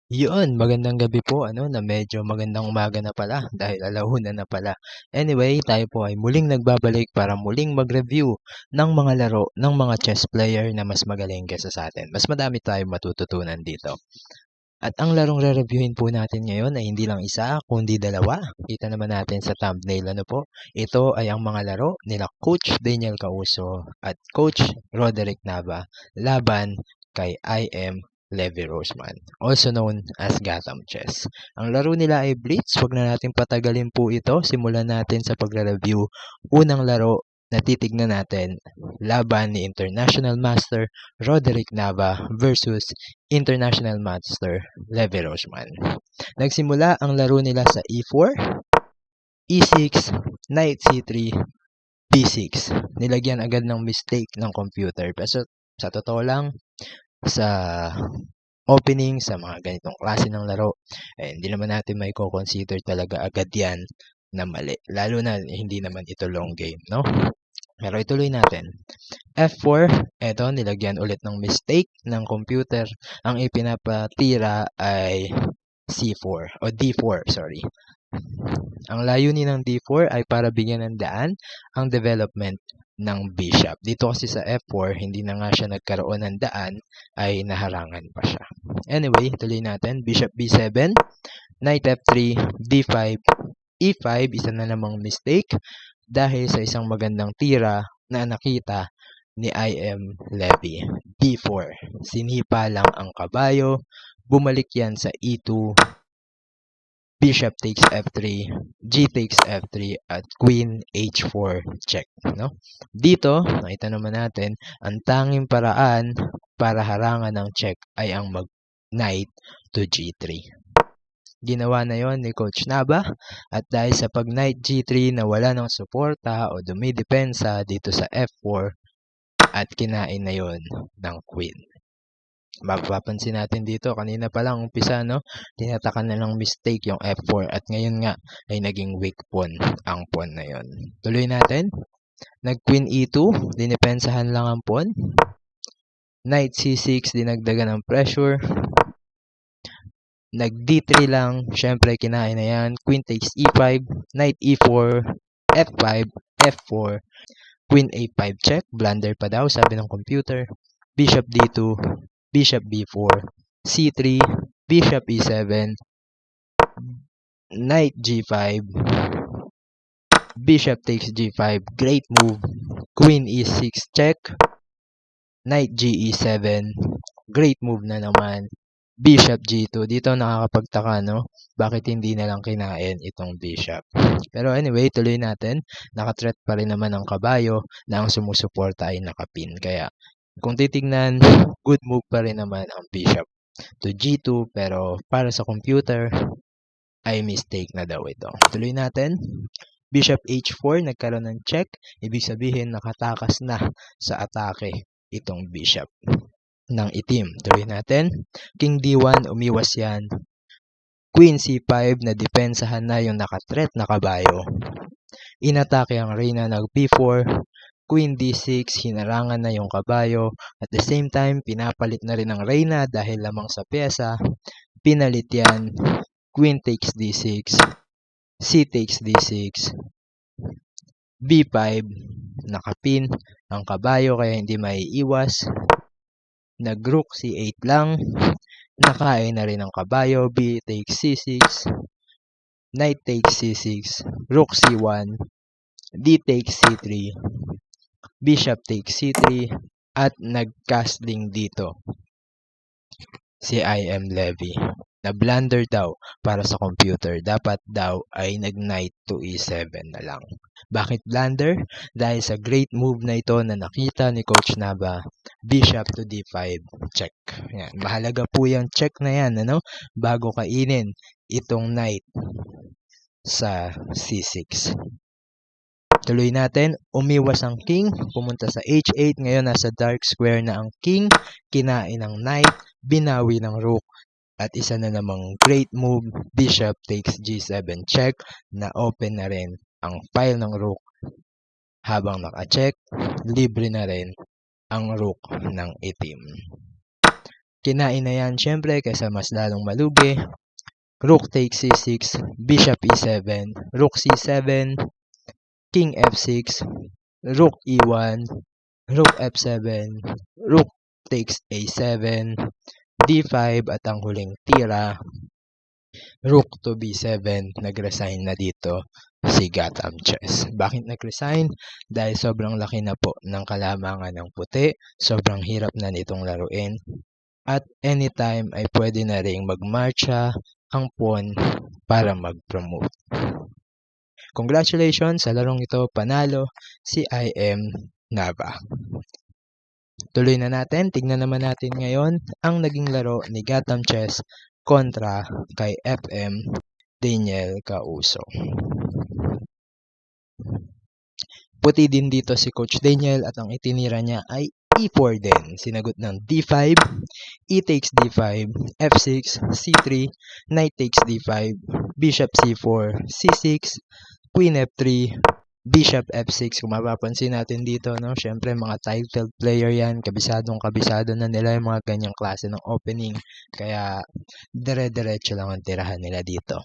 Yun, magandang gabi po, na medyo magandang umaga na pala dahil alauna na pala. Anyway, tayo po ay muling nagbabalik para muling mag-review ng mga laro ng mga chess player na mas magaling kaysa sa atin. Mas madami tayong matututunan dito. At ang larong re-reviewin po natin ngayon ay hindi lang isa, kundi dalawa. Kita naman natin sa thumbnail, ano po. Ito ay ang mga laro nila Coach Daniel Causo at Coach Roderick Nava laban kay IM Levi Roseman, also known as Gotham Chess. Ang laro nila ay Blitz. Huwag na natin patagalin po ito. Simulan natin sa pagre-review. Unang laro na titignan natin, laban ni International Master Roderick Nava versus International Master Levi Roseman. Nagsimula ang laro nila sa E4, E6, Knight C3, B6. Nilagyan agad ng mistake ng computer. Pero sa totoo lang, sa opening, sa mga ganitong klase ng laro, hindi naman natin may consider talaga agad yan na mali. Lalo na hindi naman ito long game, no? Pero ituloy natin. F4, eto, nilagyan ulit ng mistake ng computer. Ang ipinapatira ay C4, o D4, sorry. Ang layunin ng D4 ay para bigyan ng daan ang development ng bishop. Dito kasi sa F4, hindi na nga siya nagkaroon ng daan, ay naharangan pa siya. Anyway, tuloy natin. Bishop B7, Knight F3, D5, E5, isa na namang mistake dahil sa isang magandang tira na nakita ni IM Levy. D4, sinipa lang ang kabayo, bumalik yan sa E2, Bishop takes F3, G takes F3, at Queen H4 check, no? Dito, nakita naman natin, ang tanging paraan para harangan ng check ay ang mag-Knight to G3. Ginawa na yon ni Coach Nava, at dahil sa pag-Knight G3 na wala ng suporta o dumidepensa dito sa F4, at kinain na yon ng Queen. Mapapansin natin dito, kanina pa lang umpisa, no? Tinatakan na ng mistake yung F4 at ngayon nga ay naging weak pawn ang pawn na yon. Tuloy natin. Nag Queen E2, dinipensahan lang ang pawn. Knight C6, dinagdagan ng pressure. Nag D3 lang, syempre kinain na yan. Queen takes E5, Knight E4, F5, F4, Queen A5 check, blunder pa daw sabi ng computer. Bishop D2, Bishop B4, C3, Bishop E7, Knight G5, Bishop takes G5, great move, Queen E6 check, Knight GE7, great move na naman, Bishop G2. Dito nakakapagtaka, no? Bakit hindi na lang kinain itong Bishop? Pero anyway, tuloy natin. Nakathreat pa rin naman ang kabayo na ang sumusuporta ay nakapin. Kaya kung titignan, good move pa rin naman ang Bishop to G2, pero para sa computer ay mistake na daw ito. Tuloy natin. Bishop H4, nagkaroon ng check. Ibig sabihin, nakatakas na sa atake itong Bishop ng itim. Tuloy natin. King D1, umiwas yan. Queen C5, na depensahan na yung nakathreat na kabayo. Inatake ang Reyna ng B4. Queen D6, hinarangan na yung kabayo. At the same time, pinapalit na rin ang Reyna dahil lamang sa pyesa. Pinalit yan. Queen takes D6. C takes D6. B5, nakapin ang kabayo kaya hindi maiiwas. Nag-rook C8 lang. Nakain na rin ang kabayo. B takes C6. Knight takes C6. Rook C1. D takes C3. Bishop takes C3, at nag-castling dito si IM Levy. Na blunder daw para sa computer. Dapat daw ay nag-Knight to E7 na lang. Bakit blunder? Dahil sa great move na ito na nakita ni Coach Nava, Bishop to D5 check. Yan. Mahalaga po yung check na yan, ano? Bago kainin itong Knight sa C6. Tuloy natin, umiwas ang king, pumunta sa h8, ngayon nasa dark square na ang king, kinain ng knight, binawi ng rook, at isa na namang great move, bishop takes g7 check, na open na rin ang file ng rook. Habang naka-check, libre na rin ang rook ng itim. Kinain na yan syempre kaysa mas lalong malugi. Rook takes c6, bishop e7, rook c7, king f6, rook e1, rook f7, rook takes a7, d5 at ang huling tira, rook to b7. Nag-resign na dito si Gotham Chess. Bakit nag-resign? Dahil sobrang laki na po ng kalamangan ng puti, sobrang hirap na nitong laruin. At anytime ay pwede na ring magmarcha ang pawn para mag-promote. Congratulations sa larong ito, panalo si IM Nava. Tuloy na natin, tignan naman natin ngayon ang naging laro ni Gotham Chess kontra kay FM Daniel Causo. Puti din dito si Coach Daniel at ang itinira niya ay e4 din. Sinagot ng d5, e takes d5, f6, c3, knight takes d5, bishop c4, c6, queen f3, bishop f6. Kung mapapansin natin dito, no, syempre mga titled player yan, kabisado na nila yung mga ganyang klase ng opening. Kaya dire-diretso lang ang tirahan nila dito.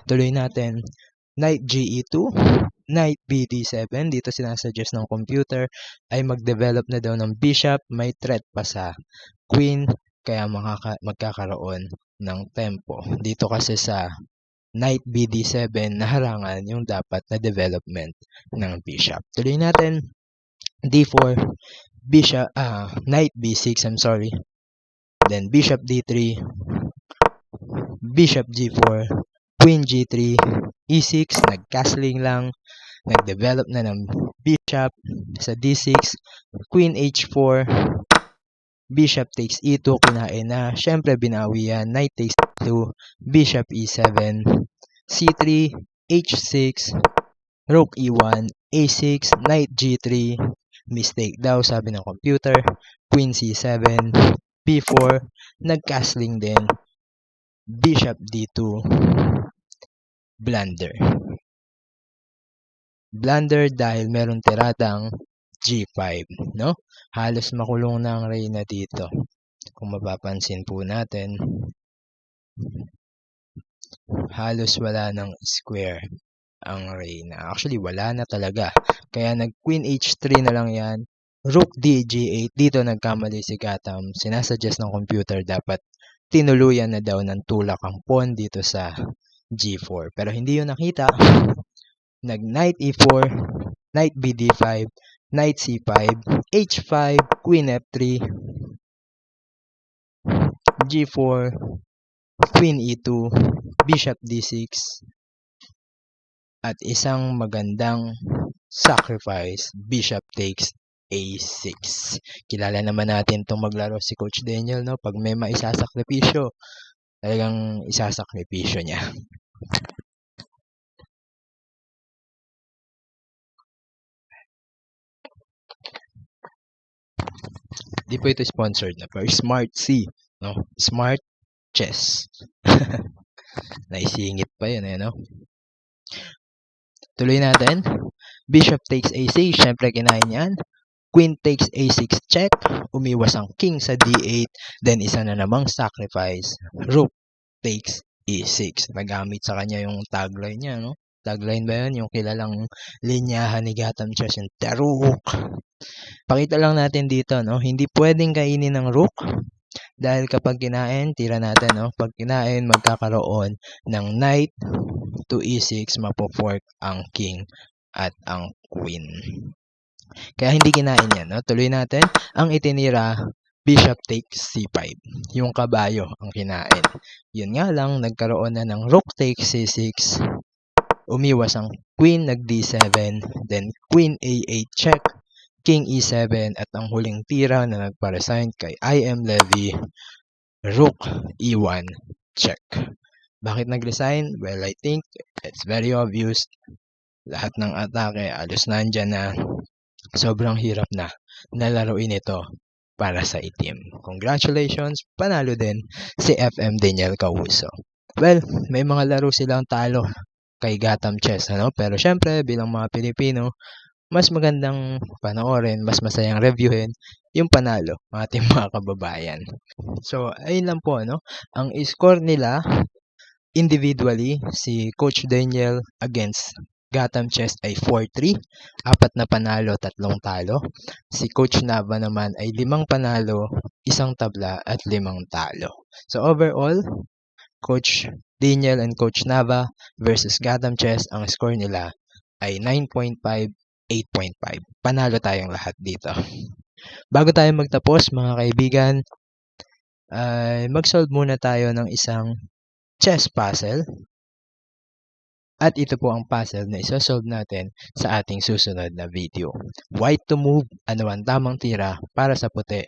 Tuloy natin, knight ge2, knight bd7. Dito sinasuggest ng computer ay mag-develop na daw ng bishop. May threat pa sa queen, kaya magkakaroon ng tempo. Dito kasi sa knight bd7, naharangan yung dapat na development ng bishop. Tuloy natin, d4, bishop, knight b6, then bishop d3, bishop g4, queen g3, e6, nag-castling lang, nag-develop na ng bishop sa d6, queen h4, bishop takes e2, kinain na, syempre binawi yan, knight takes e2, bishop e7, c3, h6, rook e1, a6, knight g3, mistake daw sabi ng computer, queen c7, b4, nag-castling din, bishop d2, blunder. Blunder dahil meron tiradang g5, no? Halos makulong na ang reyna dito. Kung mapapansin po natin, halos wala ng square ang reyna. Actually, wala na talaga. Kaya nag-queen h3 na lang yan. Rook dg8. Dito nagkamali si Gotham. Sinasuggest ng computer dapat tinuluyan na daw ng tulak ang pawn dito sa g4. Pero hindi yun nakita. Nag-knight e4, knight bd5, knight c5, h5, queen f3, g4, queen e2, bishop d6, at isang magandang sacrifice, bishop takes a6. Kilala naman natin itong maglaro si Coach Daniel, no? Pag may maisasakripisyo, talagang isasakripisyo niya. Di po ito sponsored na, pero Smart C, no? Smart Chess. Naisingit pa yun, no? Tuloy natin. Bishop takes a6, syempre kinain yan. Queen takes a6 check, umiwas ang king sa d8, then isa na namang sacrifice, rook takes e6. Nagamit sa kanya yung tagline niya, no? Tagline ba yun? Yung kilalang linyahan ni Gotham Chess, yung Teruk. Pakita lang natin dito, no? Hindi pwedeng kainin ng rook dahil kapag kinain, tira natin, no? Pag kinain, magkakaroon ng knight to e6, mapo-fork ang king at ang queen. Kaya hindi kinain yan, no? Tuloy natin. Ang itinira, bishop takes c5. Yung kabayo ang kinain. Yun nga lang, nagkaroon na ng rook takes c6. Umiwas ang queen, nag d7. Then queen a8 check. King e7. At ang huling tira na nagparesign kay IM Levy, rook e1 check. Bakit nag-resign? Well, I think it's very obvious. Lahat ng atake, alos nandyan na. Sobrang hirap na nalaruin ito para sa itim. Congratulations, panalo din si FM Daniel Causo. Well, may mga laro silang talo kay Gotham Chess, ano? Pero syempre, bilang mga Pilipino, mas magandang panoorin, mas masayang reviewin yung panalo, ang ating mga kababayan. So, ayun lang po, ano, ang score nila individually, si Coach Daniel against Gotham Chess ay 4-3, 4 na panalo, 3 talo. Si Coach Nava naman ay 5 panalo, 1 tabla at 5 talo. So overall, Coach Daniel and Coach Nava versus Gotham Chess, ang score nila ay 9.5, 8.5. Panalo tayong lahat dito. Bago tayo magtapos, mga kaibigan, ay mag-solve muna tayo ng isang chess puzzle. At ito po ang puzzle na isosolve natin sa ating susunod na video. White to move, ano ang tamang tira para sa puti?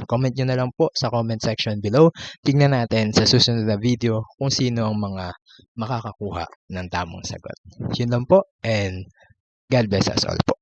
Comment nyo na lang po sa comment section below. Tingnan natin sa susunod na video kung sino ang mga makakakuha ng tamang sagot. Yun lang po, and God bless us all po.